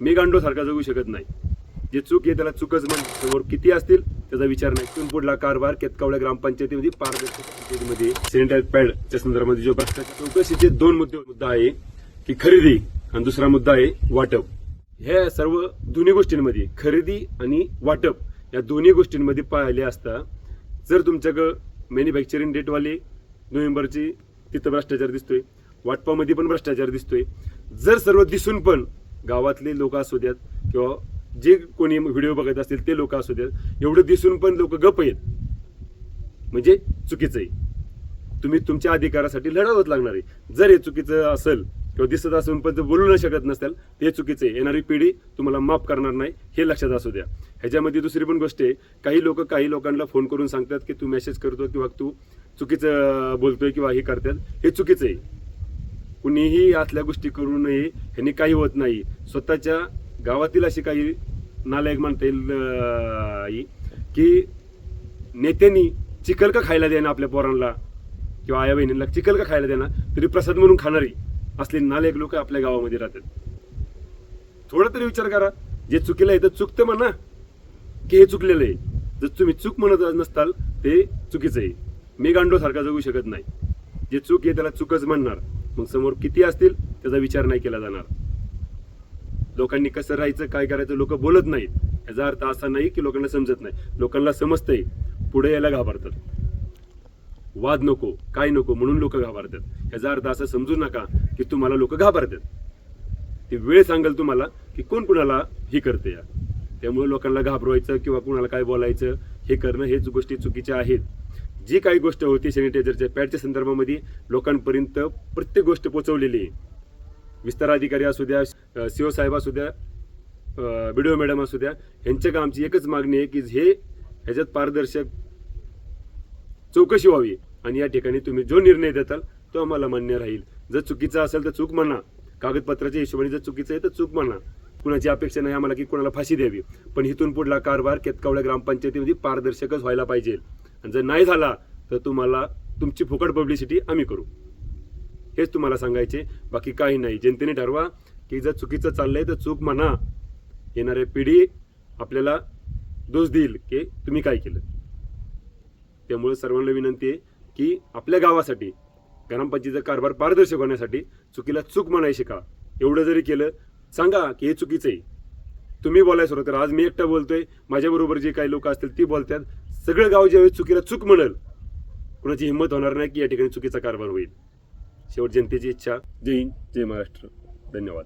मी गांडो सारखा जगू शकत नाही. जे चूक आहे त्याला चूकच म्हण. समोर किती असतील त्याचा विचार नाही. इथून पुढला कारभार केतकावळ्या ग्रामपंचायतीमध्ये पारदर्शकतेमध्ये सॅनिटाईज पॅडच्या संदर्भामध्ये जो भ्रष्टाचार चौकशीचे दोन मुद्दा आहे की खरेदी आणि दुसरा मुद्दा आहे वाटप. ह्या सर्व दोन्ही गोष्टींमध्ये खरेदी आणि वाटप या दोन्ही गोष्टींमध्ये पाहिले असता जर तुमच्याकडं मॅन्युफॅक्चरिंग डेटवाले नोव्हेंबरची तिथं भ्रष्टाचार दिसतोय, वाटपामध्ये पण भ्रष्टाचार दिसतोय. जर सर्व दिसून पण गावातले लोक असू द्यात किंवा जे कोणी व्हिडिओ बघत असतील ते लोक असू द्यात, एवढं दिसून पण लोक गप आहेत म्हणजे चुकीचं आहे. तुम्ही तुमच्या अधिकारासाठी लढावंच लागणार आहे. जर हे चुकीचं असेल किंवा दिसत असून पण बोलू न शकत नसतील ते चुकीचं आहे. येणारी पिढी तुम्हाला माफ करणार नाही हे लक्षात असू द्या. ह्याच्यामध्ये दुसरी पण गोष्ट आहे, काही लोकांना फोन करून सांगतात की तू मेसेज करतो किंवा तू चुकीचं बोलतोय किंवा हे करतात. हे चुकीचं आहे. कुणीही यातल्या गोष्टी करू नये. ह्यांनी काही होत नाही. स्वतःच्या गावातील अशी काही नालायक म्हणता येईल की नेत्यांनी चिकल का खायला देणं आपल्या पोरांना किंवा आया बहिणींना चिकल का खायला देणं तरी प्रसाद म्हणून खाणारी असले नालायक लोक आपल्या गावामध्ये राहतात. थोडा तरी विचार करा. जे चुकीला आहे तर चुकतं म्हणा की हे चुकलेलं आहे. जर तुम्ही चूक म्हणत नसताल ते चुकीचं आहे. मी गांडो सारखा जगू शकत नाही. जे चूक आहे त्याला चूकच म्हणणार. मग समोर किती असतील त्याचा विचार नाही केला जाणार. लोकांनी कसं राहायचं काय करायचं लोक बोलत नाहीत. याचा अर्थ असा नाही की लोकांना समजत नाही. लोकांना समजतंय, पुढे यायला घाबरतात. वाद नको काय नको म्हणून लोक घाबरतात. याचा अर्थ असं समजू नका की तुम्हाला लोक घाबरतात. ते वेळ सांगेल तुम्हाला की कोण कुणाला ही करते या. त्यामुळे लोकांना घाबरवायचं किंवा कुणाला काय बोलायचं हे करणं हेच गोष्टी चुकीच्या आहेत. जी काही गोष्ट होती सॅनिटायझरच्या पॅडच्या संदर्भामध्ये लोकांपर्यंत प्रत्येक गोष्ट पोहोचवलेली आहे. विस्तार अधिकारी असू द्या, सीओ साहेब असू द्या, बीडीओ मॅडम असू द्या, ह्यांच्या आमची एकच मागणी आहे की ह्याच्यात पारदर्शक चौकशी व्हावी आणि या ठिकाणी तुम्ही जो निर्णय देताल तो आम्हाला मान्य राहील. जर चुकीचा असेल तर चूक म्हणा. कागदपत्राच्या हिशोबाने जर चुकीचं आहे तर चूक म्हणा. कुणाची अपेक्षा नाही आम्हाला की कुणाला फाशी द्यावी. पण इथून पुढला कारभार केतकावळ्या ग्रामपंचायतीमध्ये पारदर्शकच व्हायला पाहिजे. आणि जर नाही झाला तर तुम्हाला तुमची फुकट पब्लिसिटी आम्ही करू. हेच तुम्हाला सांगायचे, बाकी काही नाही. जनतेने ठरवा की जर चुकीचं चाललंय तर चूक म्हणा. येणारी पिढी आपल्याला दोष देईल की तुम्ही काय केलं. त्यामुळे सर्वांना विनंती आहे की आपल्या गावासाठी ग्रामपंचायतीचा कारभार पारदर्शक होण्यासाठी चुकीला चूक म्हणायला शिका. एवढं जरी केलं सांगा की हे चुकीचं आहे. तुम्ही बोलायला सुरुवात करा. आज मी एकटा बोलतोय, माझ्याबरोबर जे काही लोक असतील ती बोलतात. सगळं गाव ज्यावेळेस चुकीला चूक म्हणेल कुणाची हिंमत होणार नाही की या ठिकाणी चुकीचा कारभार होईल. शेवट जनतेची इच्छा. जय हिंद, जय महाराष्ट्र. धन्यवाद.